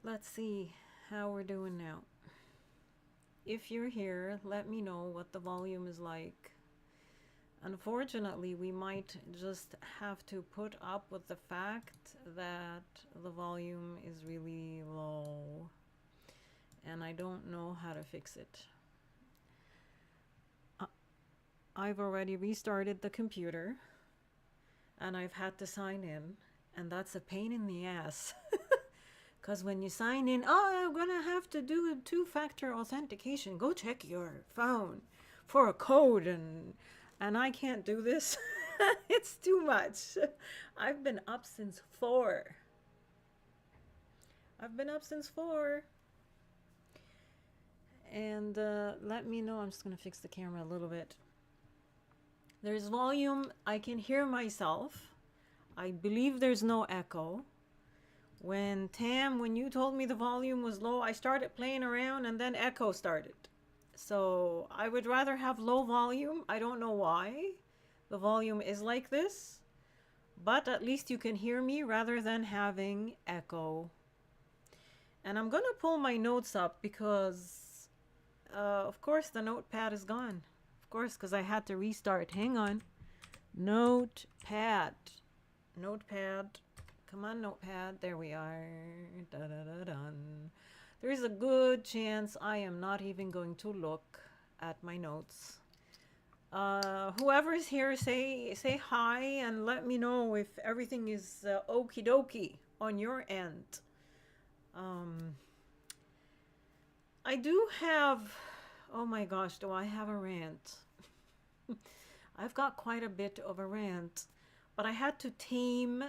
Let's see how we're doing now. If you're here, let me know what the volume is like. Unfortunately, we might just have to put up with the fact that the volume is really low and I don't know how to fix it. I've already restarted the computer and I've had to sign in, and that's a pain in the ass. Because when you sign in, oh, I'm going to have to do a two-factor authentication. Go check your phone for a code, and I can't do this. It's too much. I've been up since 4. I've been up since 4. And let me know. I'm just going to fix the camera a little bit. There's volume. I can hear myself. I believe there's no echo. When you told me the volume was low, I started playing around and then echo started. So I would rather have low volume. I don't know why the volume is like this, but at least you can hear me rather than having echo. And I'm gonna pull my notes up because, of course, the notepad is gone. Of course, because I had to restart. Hang on. Notepad. Notepad. Come on, notepad. There we are. Da-da-da-dun. There's a good chance I am not even going to look at my notes. Whoever's here, say hi and let me know if everything is okie dokie on your end. I do have, oh my gosh, do I have a rant? I've got quite a bit of a rant, but I had to tame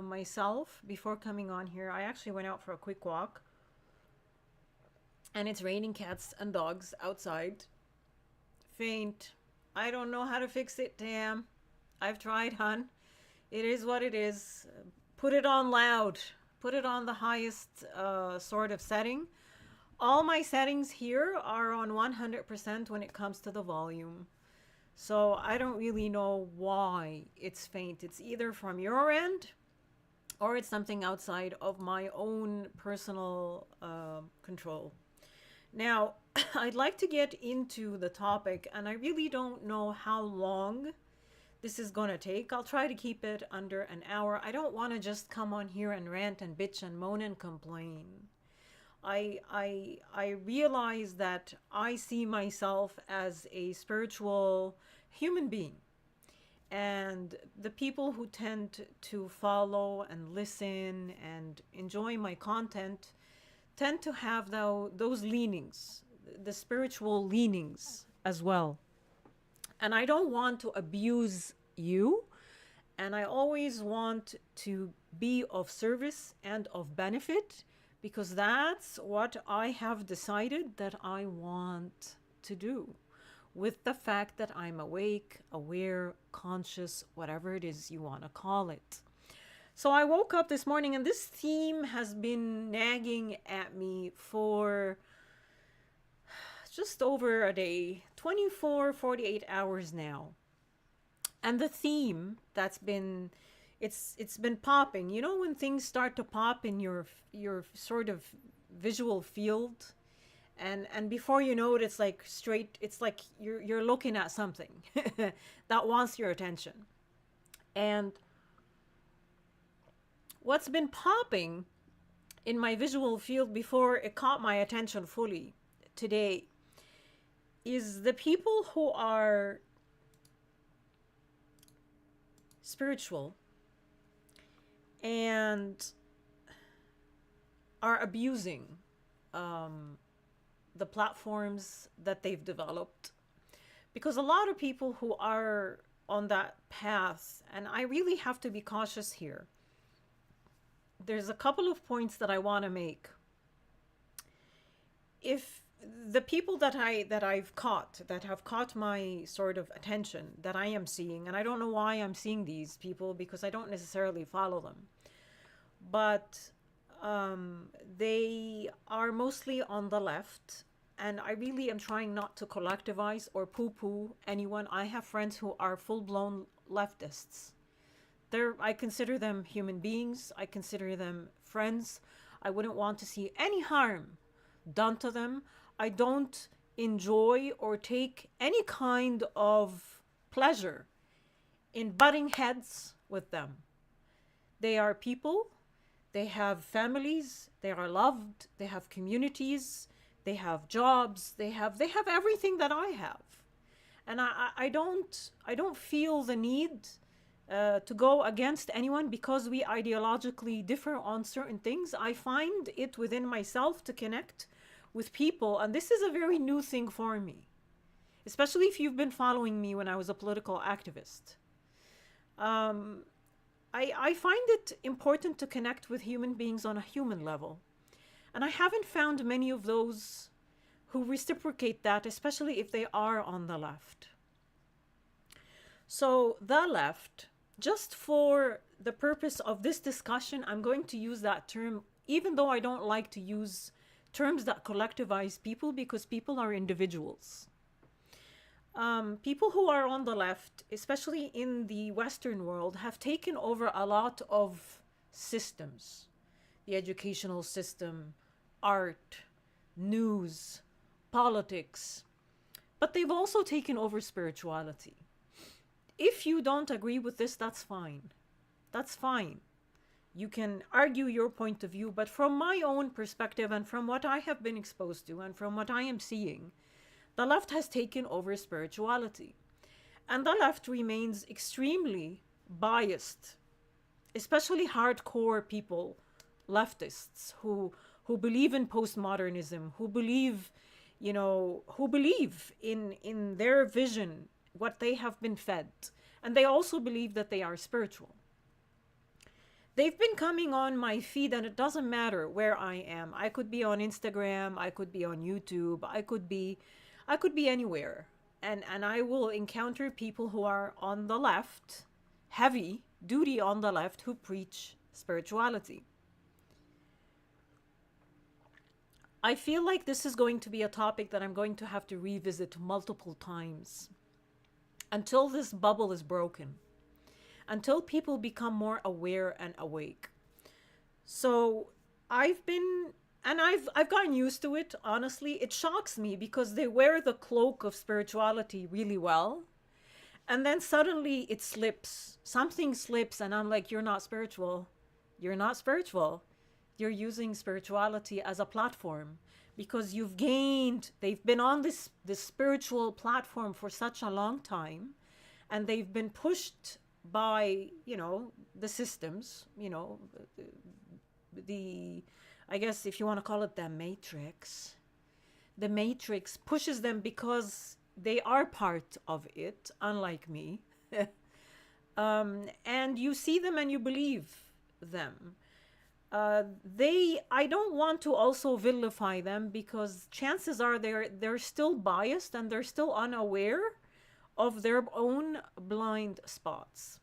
myself before coming on here. I actually went out for a quick walk, and it's raining cats and dogs outside. Faint. I don't know how to fix it, damn. I've tried, hun. It is what it is. Put it on loud. Put it on the highest sort of setting. All my settings here are on 100% when it comes to the volume. So I don't really know why it's faint. It's either from your end or it's something outside of my own personal control. Now, I'd like to get into the topic, and I really don't know how long this is going to take. I'll try to keep it under an hour. I don't want to just come on here and rant and bitch and moan and complain. I realize that I see myself as a spiritual human being. And the people who tend to follow and listen and enjoy my content tend to have those leanings, the spiritual leanings as well. And I don't want to abuse you. And I always want to be of service and of benefit, because that's what I have decided that I want to do, with the fact that I'm awake, aware, conscious, whatever it is you want to call it. So I woke up this morning, and this theme has been nagging at me for just over a day, 24, 48 hours now. And the theme that's been, it's been popping. You know when things start to pop in your sort of visual field, and before you know it, it's like straight. It's like you're looking at something that wants your attention. And what's been popping in my visual field before it caught my attention fully today is the people who are spiritual and are abusing the platforms that they've developed. Because a lot of people who are on that path, and I really have to be cautious here, there's a couple of points that I want to make. If the people that have caught my sort of attention, that I am seeing, and I don't know why I'm seeing these people because I don't necessarily follow them, but they are mostly on the left, and I really am trying not to collectivize or poo-poo anyone. I have friends who are full-blown leftists. I consider them human beings. I consider them friends. I wouldn't want to see any harm done to them. I don't enjoy or take any kind of pleasure in butting heads with them. They are people, they have families, they are loved, they have communities, they have jobs, they have everything that I have. And I don't feel the need to go against anyone because we ideologically differ on certain things. I find it within myself to connect with people, and this is a very new thing for me, especially if you've been following me when I was a political activist. Um, I find it important to connect with human beings on a human level. And I haven't found many of those who reciprocate that, especially if they are on the left. So, the left, just for the purpose of this discussion, I'm going to use that term, even though I don't like to use terms that collectivize people because people are individuals. People who are on the left, especially in the Western world, have taken over a lot of systems: the educational system, art, news, politics. But they've also taken over spirituality. If you don't agree with this, that's fine. That's fine. You can argue your point of view, but from my own perspective and from what I have been exposed to and from what I am seeing, the left has taken over spirituality. And the left remains extremely biased, especially hardcore people, leftists, who believe in postmodernism, who believe, who believe in their vision, what they have been fed. And they also believe that they are spiritual. They've been coming on my feed, and it doesn't matter where I am. I could be on Instagram, I could be on YouTube, I could be anywhere. And I will encounter people who are on the left, heavy duty on the left, who preach spirituality. I feel like this is going to be a topic that I'm going to have to revisit multiple times until this bubble is broken, until people become more aware and awake. So I've gotten used to it, honestly. It shocks me because they wear the cloak of spirituality really well. And then suddenly it slips. Something slips and I'm like, you're not spiritual. You're not spiritual. You're using spirituality as a platform because they've been on this spiritual platform for such a long time, and they've been pushed by, the systems, the I guess if you want to call it the matrix. The matrix pushes them because they are part of it, unlike me. And you see them and you believe them. I don't want to also vilify them because chances are they're still biased and they're still unaware of their own blind spots.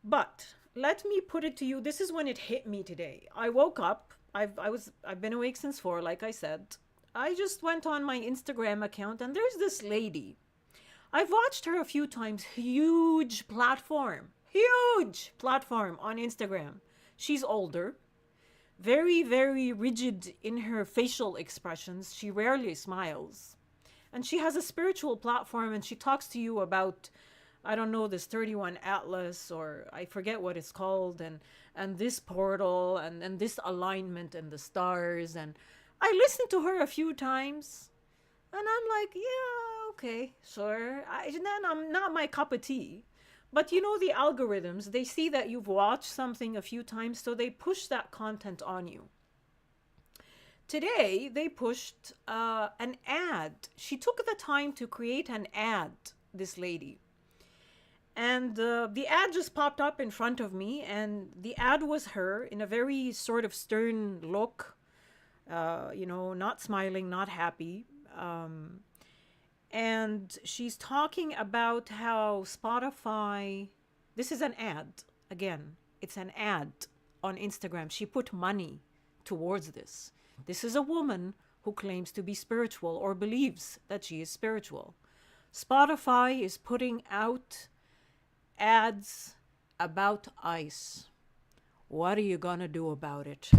But let me put it to you, this is when it hit me today. I woke up. I've been awake since 4, like I said. I just went on my Instagram account and there's this lady. I've watched her a few times. Huge platform on Instagram. She's older, very, very rigid in her facial expressions. She rarely smiles. And she has a spiritual platform and she talks to you about, I don't know, this 31 Atlas, or I forget what it's called, and this portal and this alignment and the stars. And I listened to her a few times and I'm like, yeah, okay, sure. I'm not my cup of tea. But the algorithms, they see that you've watched something a few times, so they push that content on you. Today, they pushed an ad. She took the time to create an ad, this lady. And the ad just popped up in front of me, and the ad was her in a very sort of stern look, not smiling, not happy. And she's talking about how Spotify, this is an ad, again, it's an ad on Instagram. She put money towards this. This is a woman who claims to be spiritual or believes that she is spiritual. Spotify is putting out ads about ICE. What are you gonna do about it?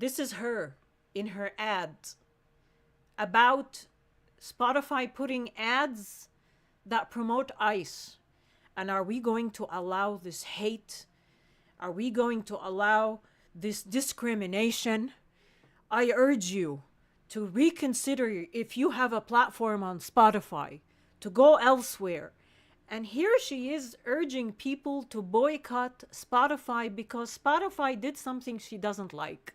This is her in her ads about Spotify putting ads that promote ICE. And are we going to allow this hate? Are we going to allow this discrimination? I urge you to reconsider if you have a platform on Spotify, to go elsewhere. And here she is urging people to boycott Spotify because Spotify did something she doesn't like.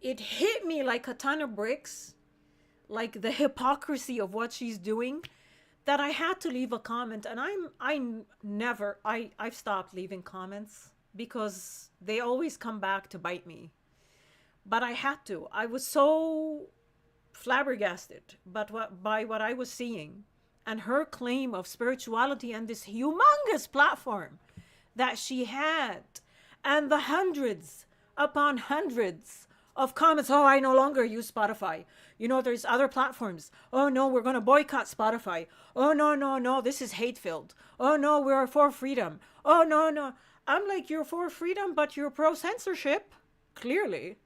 It hit me like a ton of bricks, like the hypocrisy of what she's doing, that I had to leave a comment. And I've stopped leaving comments because they always come back to bite me. But I had to. I was so flabbergasted by what I was seeing and her claim of spirituality and this humongous platform that she had, and the hundreds upon hundreds of comments. Oh, I no longer use Spotify. You know, there's other platforms. Oh no, we're going to boycott Spotify. Oh no, this is hate-filled. Oh no, we're for freedom. Oh no. I'm like, you're for freedom, but you're pro-censorship. Clearly.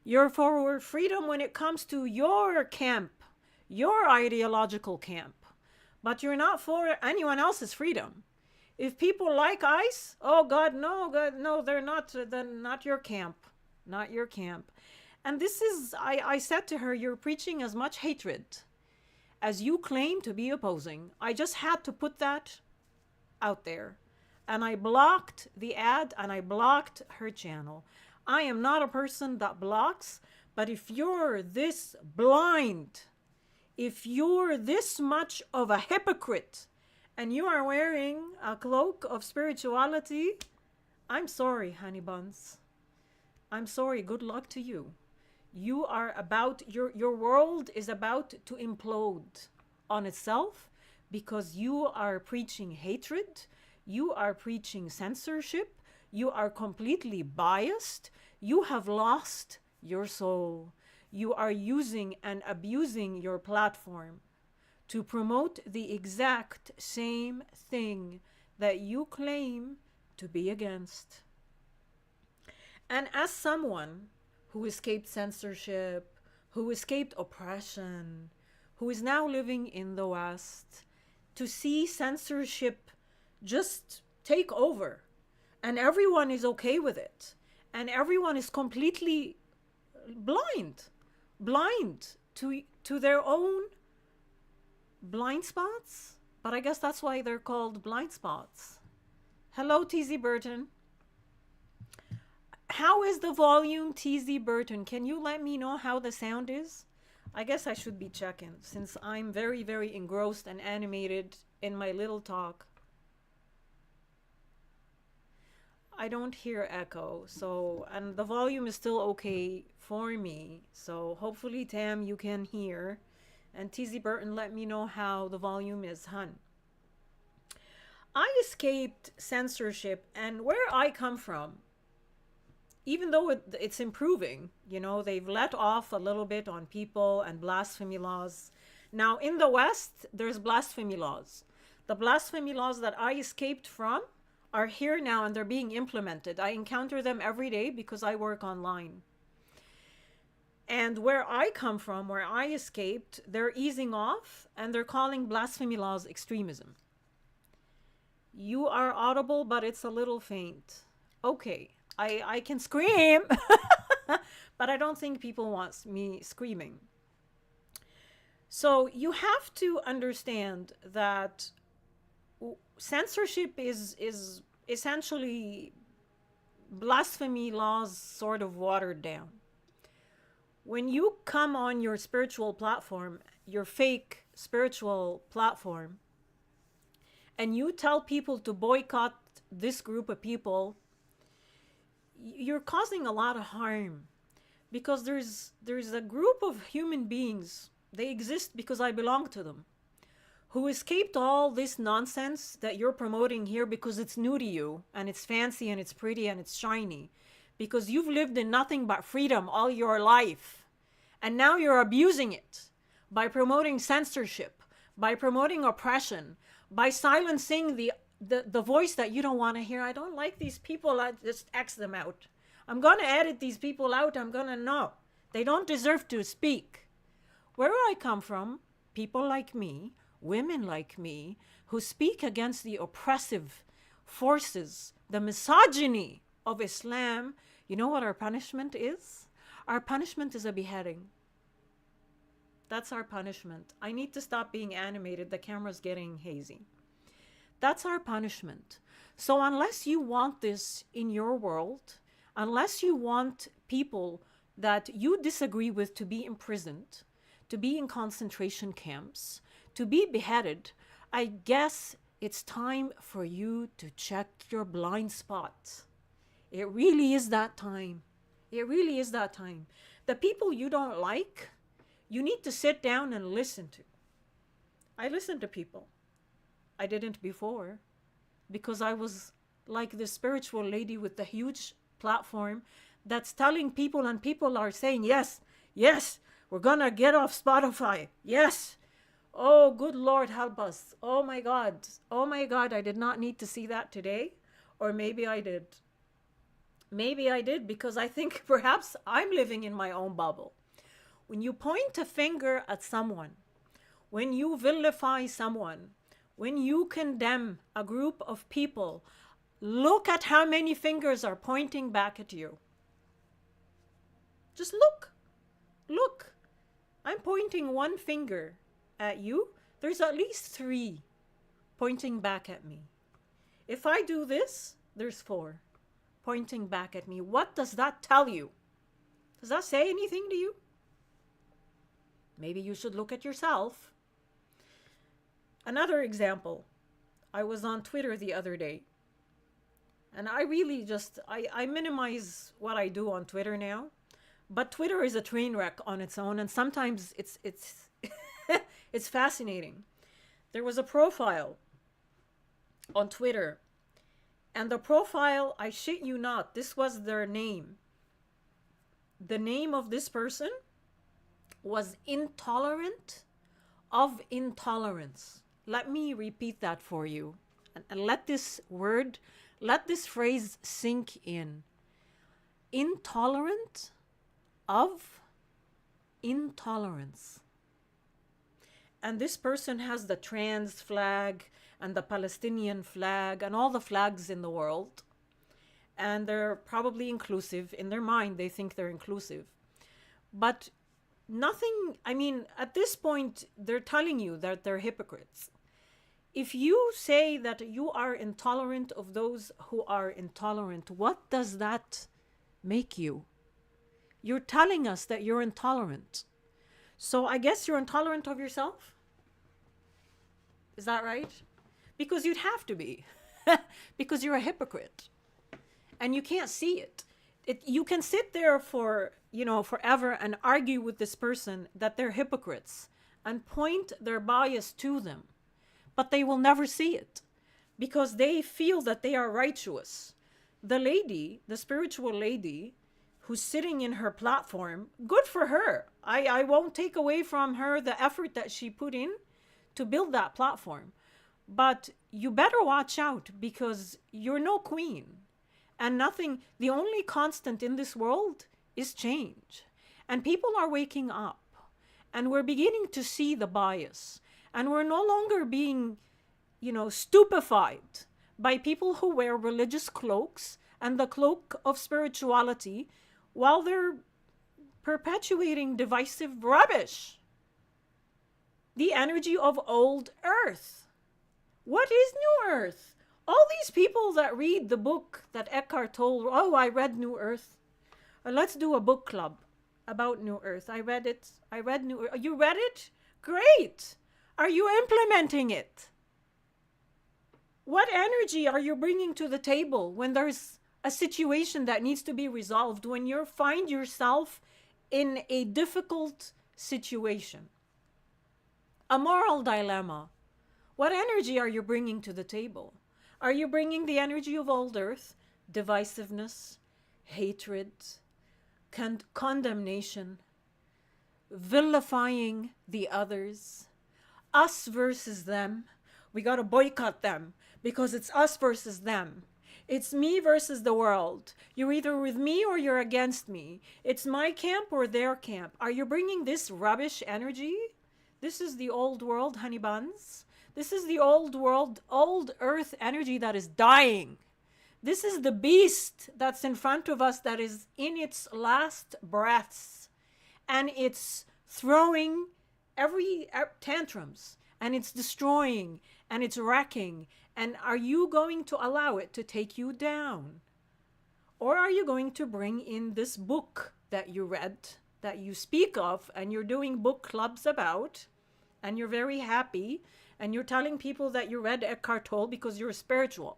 You're for freedom when it comes to your camp, your ideological camp. But you're not for anyone else's freedom. If people like ICE, oh God, no, they're not your camp. Not your camp. And this is, I said to her, you're preaching as much hatred as you claim to be opposing. I just had to put that out there. And I blocked the ad and I blocked her channel. I am not a person that blocks, but if you're this blind, if you're this much of a hypocrite, and you are wearing a cloak of spirituality, I'm sorry, honey buns. I'm sorry, good luck to you. You are about, your world is about to implode on itself because you are preaching hatred, you are preaching censorship, you are completely biased, you have lost your soul. You are using and abusing your platform to promote the exact same thing that you claim to be against. And as someone who escaped censorship, who escaped oppression, who is now living in the West, to see censorship just take over and everyone is okay with it and everyone is completely blind to their own blind spots. But I guess that's why they're called blind spots. Hello, TZ Burton. How is the volume, TZ Burton? Can you let me know how the sound is? I guess I should be checking since I'm very, very engrossed and animated in my little talk. I don't hear echo, so, and the volume is still okay for me. So hopefully, Tam, you can hear. And TZ Burton, let me know how the volume is, hun. I escaped censorship, and where I come from, even though it's improving, you know, they've let off a little bit on people and blasphemy laws. Now, in the West, there's blasphemy laws. The blasphemy laws that I escaped from are here now and they're being implemented. I encounter them every day because I work online. And where I come from, where I escaped, they're easing off and they're calling blasphemy laws extremism. You are audible, but it's a little faint. Okay, I can scream, but I don't think people want me screaming. So you have to understand that censorship is essentially blasphemy laws sort of watered down. When you come on your spiritual platform, your fake spiritual platform, and you tell people to boycott this group of people, you're causing a lot of harm, because there's a group of human beings, they exist because I belong to them, who escaped all this nonsense that you're promoting here because it's new to you and it's fancy and it's pretty and it's shiny, because you've lived in nothing but freedom all your life, and now you're abusing it by promoting censorship, by promoting oppression, by silencing the voice that you don't want to hear. I don't like these people. I just X them out. I'm going to edit these people out. I'm going to know. They don't deserve to speak. Where I come from, people like me, women like me, who speak against the oppressive forces, the misogyny of Islam, you know what our punishment is? Our punishment is a beheading. That's our punishment. I need to stop being animated. The camera's getting hazy. That's our punishment. So unless you want this in your world, unless you want people that you disagree with to be imprisoned, to be in concentration camps, to be beheaded, I guess it's time for you to check your blind spots. It really is that time. It really is that time. The people you don't like, you need to sit down and listen to. I listen to people. I didn't before because I was like this spiritual lady with the huge platform that's telling people, and people are saying, yes, yes, we're gonna get off Spotify. Yes. Oh, good Lord, help us. Oh my God. Oh my God, I did not need to see that today. Or maybe I did. Maybe I did because I think perhaps I'm living in my own bubble. When you point a finger at someone, when you vilify someone, when you condemn a group of people, look at how many fingers are pointing back at you. Just look. Look. I'm pointing one finger at you. There's at least 3 pointing back at me. If I do this, there's 4 pointing back at me. What does that tell you? Does that say anything to you? Maybe you should look at yourself. Another example. I was on Twitter the other day. And I really just, I minimize what I do on Twitter now. But Twitter is a train wreck on its own. And sometimes it's it's fascinating. There was a profile on Twitter. And the profile, I shit you not, this was their name. The name of this person was intolerant of intolerance. Let me repeat that for you. And let this word, let this phrase sink in. Intolerant of intolerance. And this person has the trans flag and the Palestinian flag and all the flags in the world. And they're probably inclusive. In their mind, they think they're inclusive. But nothing, I mean, at this point, they're telling you that they're hypocrites. If you say that you are intolerant of those who are intolerant, what does that make you? You're telling us that you're intolerant. So I guess you're intolerant of yourself? Is that right? Because you'd have to be. Because you're a hypocrite. And you can't see it. You can sit there for, forever and argue with this person that they're hypocrites and point their bias to them. But they will never see it because they feel that they are righteous. The lady, the spiritual lady who's sitting in her platform, good for her. I won't take away from her the effort that she put in to build that platform. But you better watch out because you're no queen. And nothing, the only constant in this world is change. And people are waking up. And we're beginning to see the bias. And we're no longer being, stupefied by people who wear religious cloaks and the cloak of spirituality while they're perpetuating divisive rubbish. The energy of old earth. What is new earth? All these people that read the book that Eckhart told, oh, I read New Earth. Let's do a book club about New Earth. I read it. I read New Earth. You read it? Great. Are you implementing it? What energy are you bringing to the table when there's a situation that needs to be resolved, when you find yourself in a difficult situation? A moral dilemma. What energy are you bringing to the table? Are you bringing the energy of old earth, divisiveness, hatred, condemnation, vilifying the others, us versus them, We got to boycott them because it's us versus them. It's me versus the world. You're either with me or you're against me. It's my camp or their camp. Are you bringing this rubbish energy? This is the old world, honey buns. This is the old world, old earth energy that is dying. This is the beast that's in front of us that is in its last breaths. And it's throwing every tantrums. And it's destroying. And it's wrecking. And are you going to allow it to take you down? Or are you going to bring in this book that you read, that you speak of, and you're doing book clubs about, and you're very happy, and you're telling people that you read Eckhart Tolle because you're spiritual?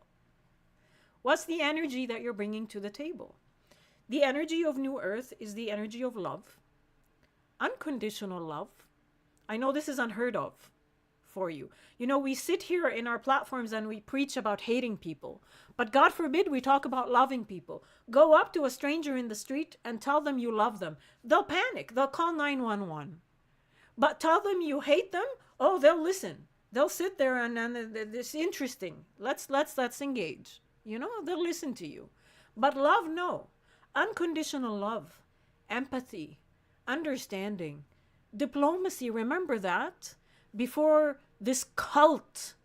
What's the energy that you're bringing to the table? The energy of New Earth is the energy of love, unconditional love. I know this is unheard of for you. You know, we sit here in our platforms and we preach about hating people, but God forbid we talk about loving people. Go up to a stranger in the street and tell them you love them. They'll panic. They'll call 911. But tell them you hate them. Oh, they'll listen. They'll sit there and it's interesting. Let's engage. You know, they'll listen to you. But love, no. Unconditional love, empathy, understanding, diplomacy. Remember that before this cult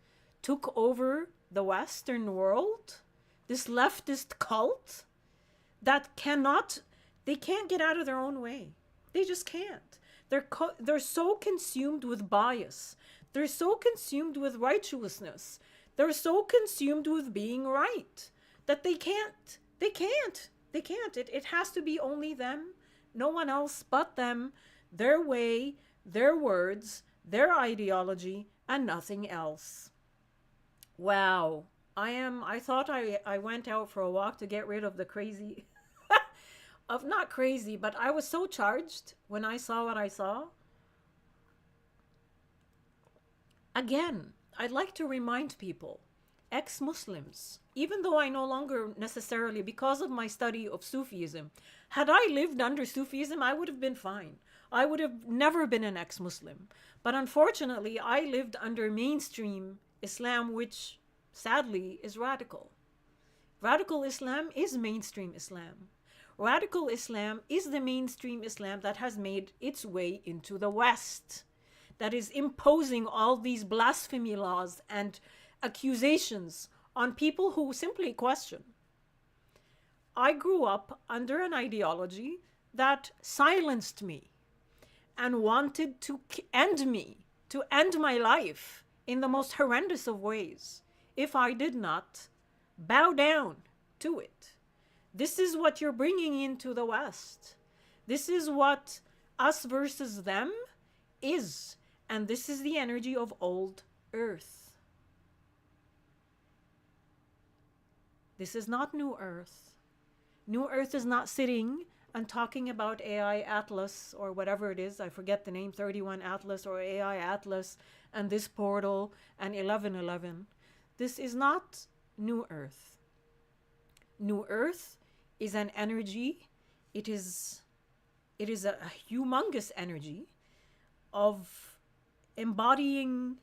took over the Western world, this leftist cult that they can't get out of their own way. They just can't. They're so consumed with bias. They're so consumed with righteousness. They're so consumed with being right that they can't. It has to be only them, no one else but them, their way, their words, their ideology, and nothing else. Wow. I thought I went out for a walk to get rid of the crazy, not crazy, but I was so charged when I saw what I saw. Again, I'd like to remind people, ex-Muslims, even though I no longer necessarily, because of my study of Sufism, had I lived under Sufism, I would have been fine. I would have never been an ex-Muslim. But unfortunately, I lived under mainstream Islam, which sadly is radical. Radical Islam is mainstream Islam. Radical Islam is the mainstream Islam that has made its way into the West, that is imposing all these blasphemy laws and accusations on people who simply question. I grew up under an ideology that silenced me and wanted to end me, to end my life in the most horrendous of ways if I did not bow down to it. This is what you're bringing into the West. This is what us versus them is. And this is the energy of old Earth. This is not New Earth. New Earth is not sitting and talking about AI Atlas or whatever it is. I forget the name, 31 Atlas or AI Atlas and this portal and 1111. This is not New Earth. New Earth is an energy. It is a humongous energy of embodying,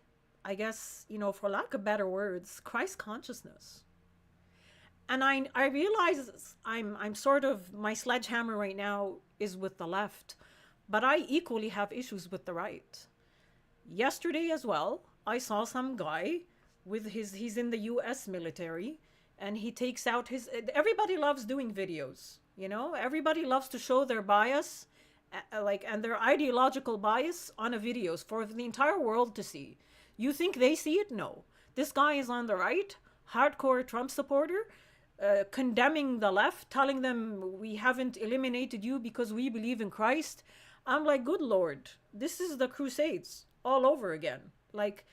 I guess, for lack of better words, Christ consciousness. And I realize I'm sort of, my sledgehammer right now is with the left, but I equally have issues with the right. Yesterday as well, I saw some guy with he's in the US military, and he takes out everybody loves doing videos, everybody loves to show their bias, and their ideological bias on a videos for the entire world to see. You think they see it? No. This guy is on the right, hardcore Trump supporter, condemning the left, telling them we haven't eliminated you because we believe in Christ. I'm like, good Lord, this is the Crusades all over again. Like,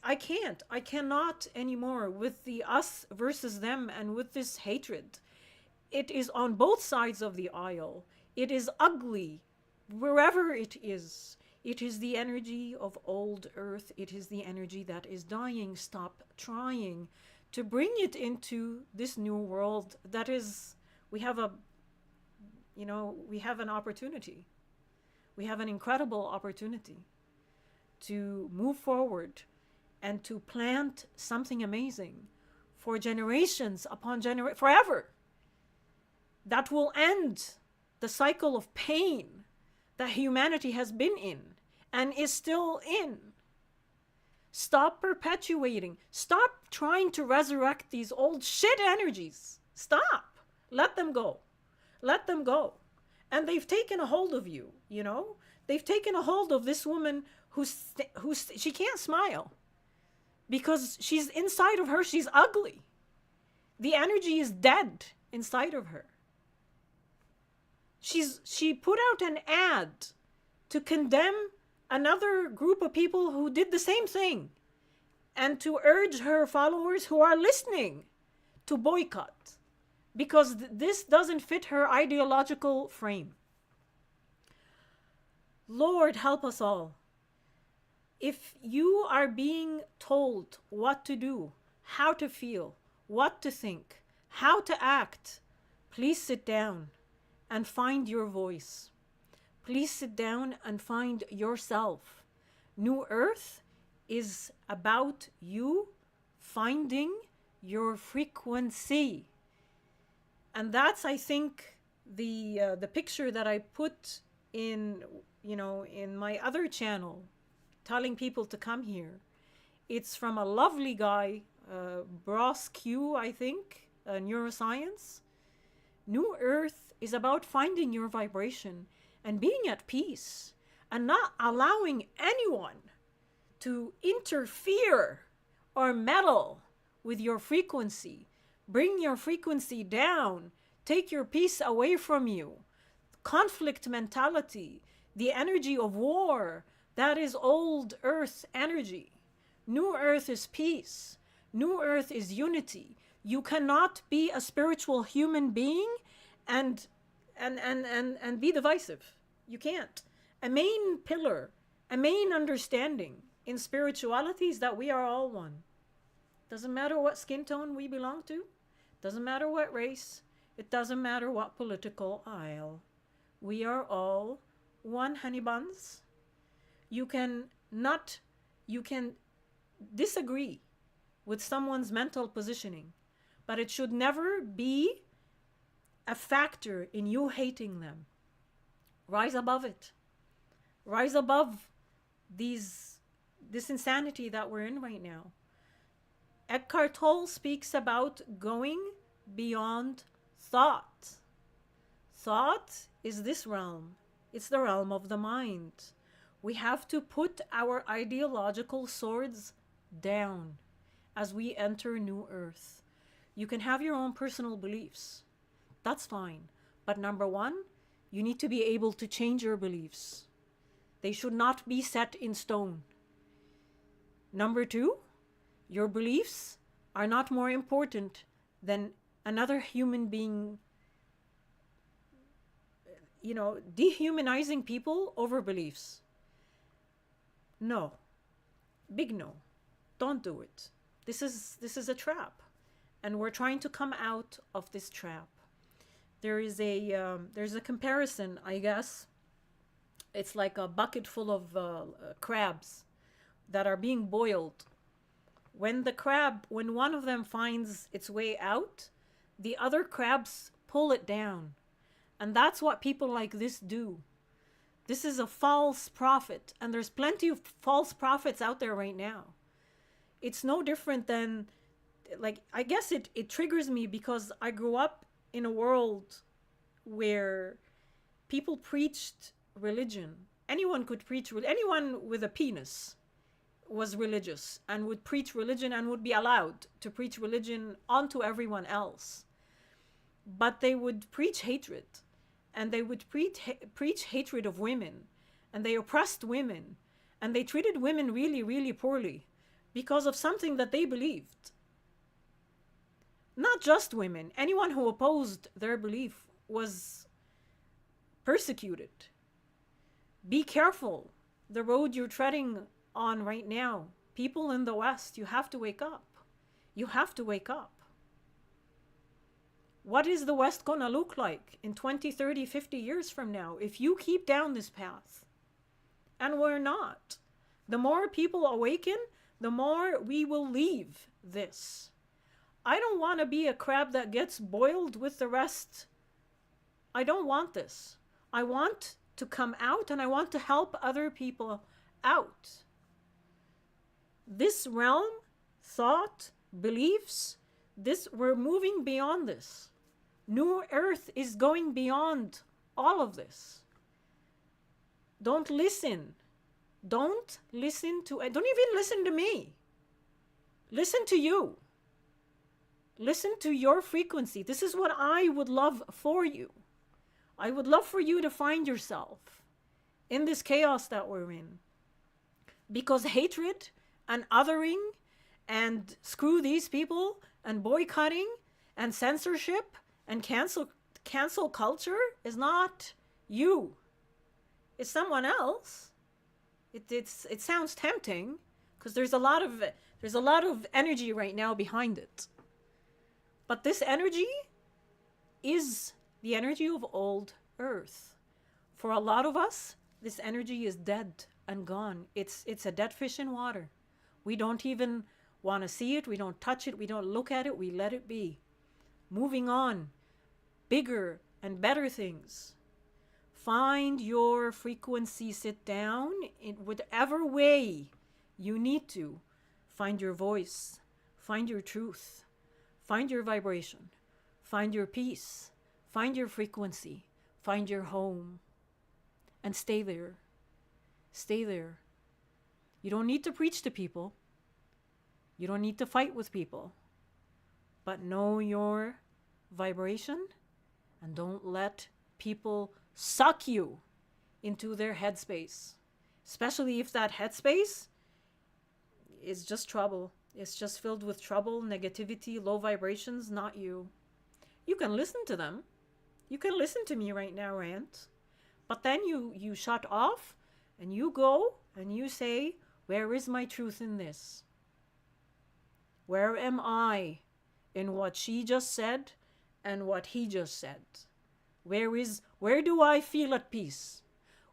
I cannot anymore with the us versus them and with this hatred. It is on both sides of the aisle. It is ugly wherever it is. It is the energy of old Earth. It is the energy that is dying. Stop trying to bring it into this new world. That is, we have an opportunity. We have an incredible opportunity to move forward and to plant something amazing for generations upon generations, forever, that will end the cycle of pain that humanity has been in and is still in. Stop perpetuating. Stop trying to resurrect these old shit energies. Stop. Let them go. Let them go. And they've taken a hold of you, you know? They've taken a hold of this woman who's she can't smile because she's inside of her, she's ugly. The energy is dead inside of her. She put out an ad to condemn another group of people who did the same thing and to urge her followers who are listening to boycott because this doesn't fit her ideological frame. Lord, help us all. If you are being told what to do, how to feel, what to think, how to act, please sit down and find your voice. Please sit down and find yourself. New Earth is about you finding your frequency. And that's, I think, the picture that I put in, in my other channel, telling people to come here. It's from a lovely guy, Bros Q, I think, neuroscience. New Earth is about finding your vibration and being at peace and not allowing anyone to interfere or meddle with your frequency. Bring your frequency down. Take your peace away from you. Conflict mentality, the energy of war, that is old Earth energy. New Earth is peace. New Earth is unity. You cannot be a spiritual human being and be divisive. You can't. A main pillar, a main understanding in spirituality is that we are all one. Doesn't matter what skin tone we belong to. Doesn't matter what race. It doesn't matter what political aisle. We are all one, honey buns. You can disagree with someone's mental positioning, but it should never be a factor in you hating them. Rise above it. Rise above this insanity that we're in right now. Eckhart Tolle speaks about going beyond thought. Thought is this realm. It's the realm of the mind. We have to put our ideological swords down as we enter New Earth. You can have your own personal beliefs. That's fine. But number one, you need to be able to change your beliefs. They should not be set in stone. Number two, your beliefs are not more important than another human being, dehumanizing people over beliefs. No. Big no. Don't do it. This is a trap. And we're trying to come out of this trap. There's a comparison, I guess. It's like a bucket full of crabs that are being boiled. When one of them finds its way out, the other crabs pull it down. And that's what people like this do. This is a false prophet, and there's plenty of false prophets out there right now. It's no different than, I guess it triggers me because I grew up in a world where people preached religion. Anyone could preach, anyone with a penis was religious and would preach religion and would be allowed to preach religion onto everyone else. But they would preach hatred, and they would preach hatred of women, and they oppressed women, and they treated women really, really poorly because of something that they believed. Not just women. Anyone who opposed their belief was persecuted. Be careful the road you're treading on right now. People in the West, you have to wake up. You have to wake up. What is the West going to look like in 20, 30, 50 years from now if you keep down this path? And we're not. The more people awaken, the more we will leave this. I don't want to be a crab that gets boiled with the rest. I don't want this. I want to come out and I want to help other people out. This realm, thought, beliefs, we're moving beyond this. New Earth is going beyond all of this. Don't listen. Don't listen to, don't even listen to me. Listen to you. Listen to your frequency. This is what I would love for you. I would love for you to find yourself in this chaos that we're in. Because hatred and othering and screw these people and boycotting and censorship and cancel culture is not you. It's someone else. It sounds tempting because there's a lot of energy right now behind it. But this energy is the energy of old Earth. For a lot of us, this energy is dead and gone. It's a dead fish in water. We don't even want to see it. We don't touch it. We don't look at it. We let it be. Moving on. Bigger and better things. Find your frequency. Sit down in whatever way you need to. Find your voice. Find your truth. Find your vibration. Find your peace. Find your frequency. Find your home. And stay there. Stay there. You don't need to preach to people. You don't need to fight with people. But know your vibration and don't let people suck you into their headspace. Especially if that headspace is just trouble. It's just filled with trouble, negativity, low vibrations, not you. You can listen to them. You can listen to me right now rant. But then you shut off and you go and you say, where is my truth in this? Where am I in what she just said and what he just said? Where do I feel at peace?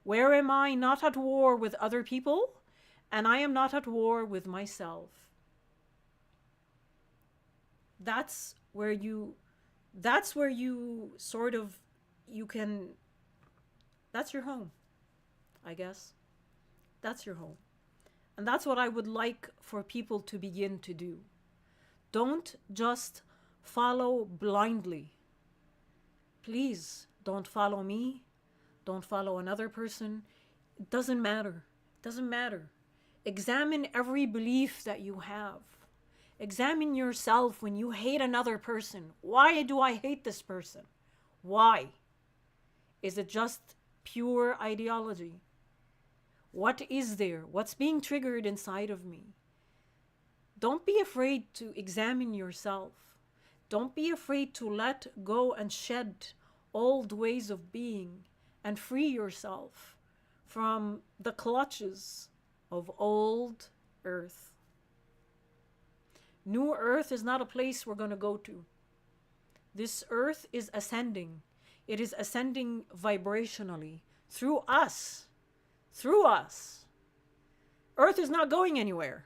Where am I not at war with other people and I am not at war with myself? That's where you sort of, that's your home, I guess. That's your home. And that's what I would like for people to begin to do. Don't just follow blindly. Please don't follow me. Don't follow another person. It doesn't matter. It doesn't matter. Examine every belief that you have. Examine yourself when you hate another person. Why do I hate this person? Why? Is it just pure ideology? What is there? What's being triggered inside of me? Don't be afraid to examine yourself. Don't be afraid to let go and shed old ways of being and free yourself from the clutches of old Earth. New Earth is not a place we're going to go to. This Earth is ascending. It is ascending vibrationally through us. Through us. Earth is not going anywhere.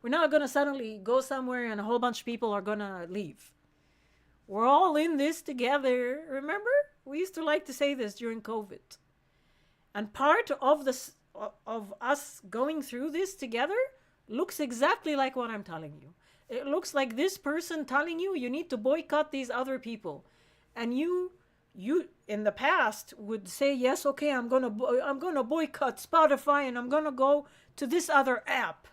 We're not going to suddenly go somewhere and a whole bunch of people are going to leave. We're all in this together. Remember? We used to like to say this during COVID. And part of this, of us going through this together looks exactly like what I'm telling you. It looks like this person telling you you need to boycott these other people. And you in the past would say, yes, okay, I'm going to boycott Spotify and I'm going to go to this other app.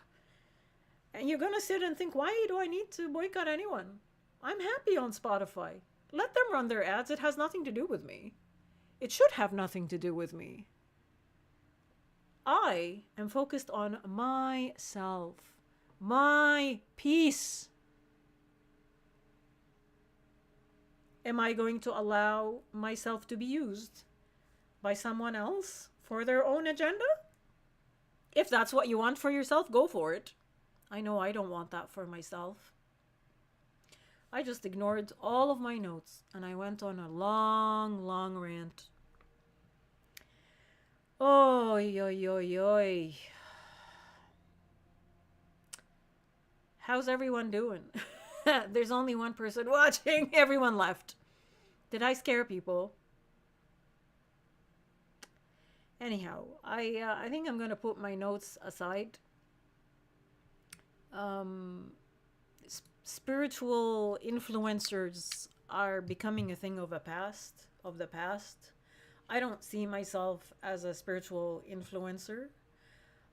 And you're going to sit and think, why do I need to boycott anyone? I'm happy on Spotify. Let them run their ads. It has nothing to do with me. It should have nothing to do with me. I am focused on myself, my peace. Am I going to allow myself to be used by someone else for their own agenda? If that's what you want for yourself, go for it. I know I don't want that for myself. I just ignored all of my notes and I went on a long, long rant. Oy, oy, oy, oy. How's everyone doing? There's only one person watching. Everyone left. Did I scare people? Anyhow, I think I'm gonna put my notes aside. Um, Spiritual influencers are becoming a thing of the past. I don't see myself as a spiritual influencer.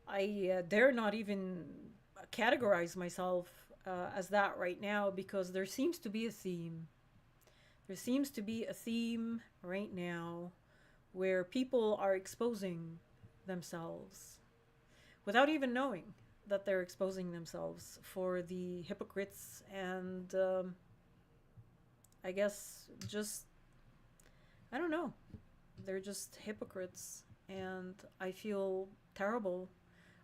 I dare not even categorize myself as that right now because there seems to be a theme. There seems to be a theme right now where people are exposing themselves without even knowing that they're exposing themselves for the hypocrites and I guess just, I don't know. They're just hypocrites and I feel terrible.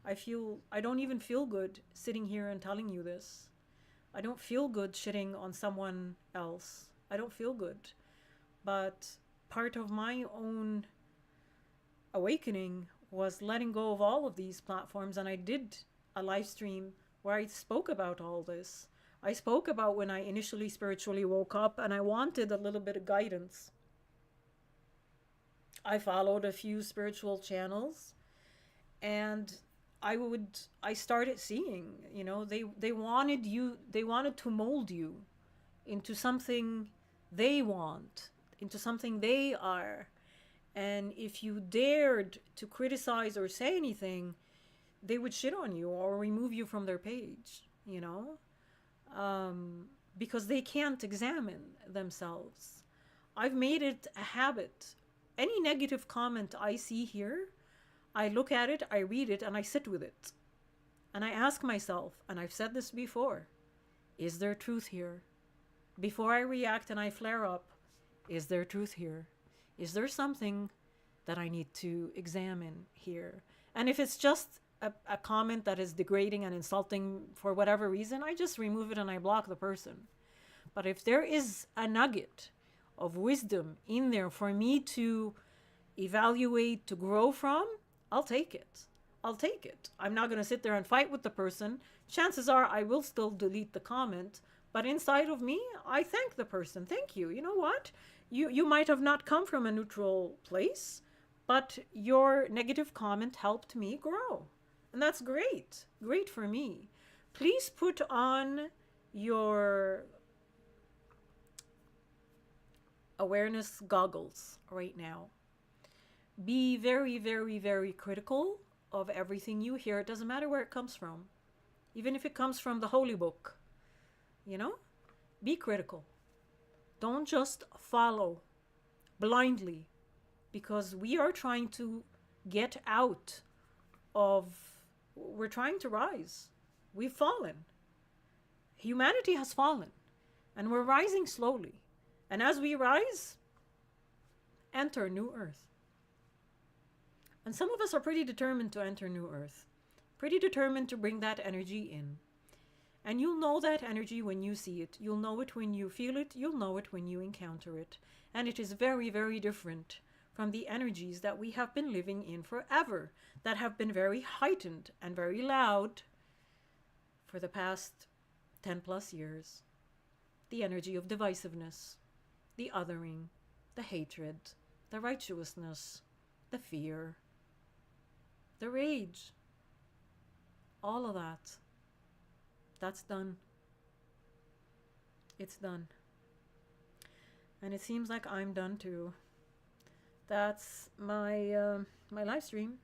I don't even feel good sitting here and telling you this. I don't feel good shitting on someone else. I don't feel good. But part of my own awakening was letting go of all of these platforms, and I did a live stream where I spoke about all this. I spoke about when I initially spiritually woke up and I wanted a little bit of guidance. I followed a few spiritual channels and I started seeing, they wanted to mold you into something they want, into something they are. And if you dared to criticize or say anything, they would shit on you or remove you from their page, because they can't examine themselves. I've made it a habit. Any negative comment I see here, I look at it, I read it, and I sit with it. And I ask myself, and I've said this before, is there truth here? Before I react and I flare up, is there truth here? Is there something that I need to examine here? And if it's just a comment that is degrading and insulting for whatever reason, I just remove it and I block the person. But if there is a nugget of wisdom in there for me to evaluate, to grow from, I'll take it. I'll take it. I'm not going to sit there and fight with the person. Chances are I will still delete the comment, but inside of me, I thank the person. Thank you. You know what? You might have not come from a neutral place, but your negative comment helped me grow. And that's great. Great for me. Please put on your awareness goggles right now. Be very, very, very critical of everything you hear. It doesn't matter where it comes from. Even if it comes from the holy book, be critical. Don't just follow blindly, because we are trying to get out of, we're trying to rise. We've fallen. Humanity has fallen, and we're rising slowly. And as we rise, enter new earth. And some of us are pretty determined to enter new earth, pretty determined to bring that energy in. And you'll know that energy when you see it. You'll know it when you feel it. You'll know it when you encounter it. And it is very, very different from the energies that we have been living in forever, that have been very heightened and very loud for the past 10 plus years. The energy of divisiveness, the othering, the hatred, the righteousness, the fear, the rage, all of that. That's done. It's done. And it seems like I'm done too. That's my my live stream.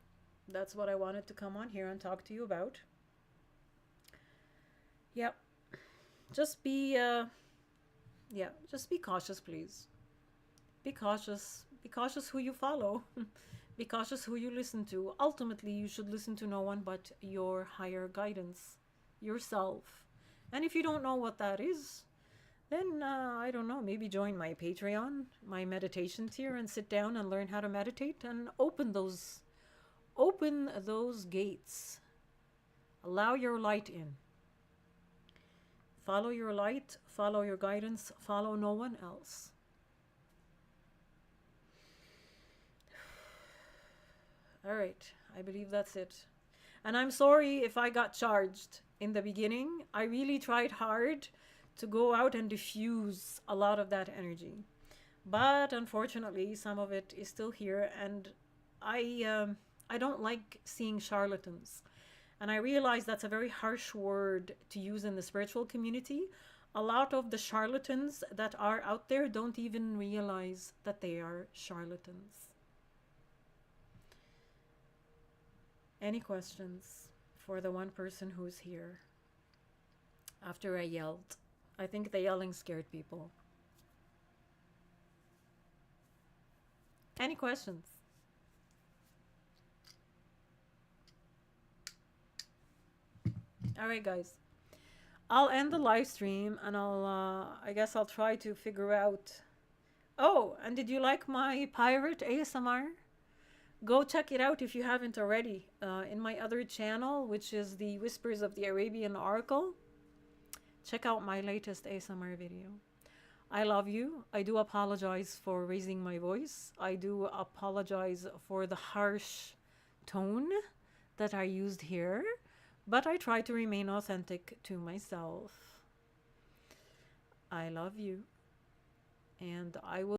That's what I wanted to come on here and talk to you about. Yep. Just be just be cautious, please. Be cautious. Be cautious who you follow. Be cautious who you listen to. Ultimately, you should listen to no one but your higher guidance, yourself. And if you don't know what that is, then I don't know, maybe join my Patreon, my meditation tier, and sit down and learn how to meditate and open those gates. Allow your light in. Follow your light, follow your guidance, follow no one else. All right, I believe that's it. And I'm sorry if I got charged in the beginning, I really tried hard to go out and diffuse a lot of that energy. But unfortunately, some of it is still here, and I don't like seeing charlatans. And I realize that's a very harsh word to use in the spiritual community. A lot of the charlatans that are out there don't even realize that they are charlatans. Any questions for the one person who's here after I yelled? I think the yelling scared people. Any questions? All right, guys. I'll end the live stream and I guess I'll try to figure out. Oh, and did you like my pirate ASMR? Go check it out if you haven't already in my other channel, which is the Whispers of the Arabian Oracle. Check out my latest ASMR video. I love you. I do apologize for raising my voice. I do apologize for the harsh tone that I used here, but I try to remain authentic to myself. I love you, and I will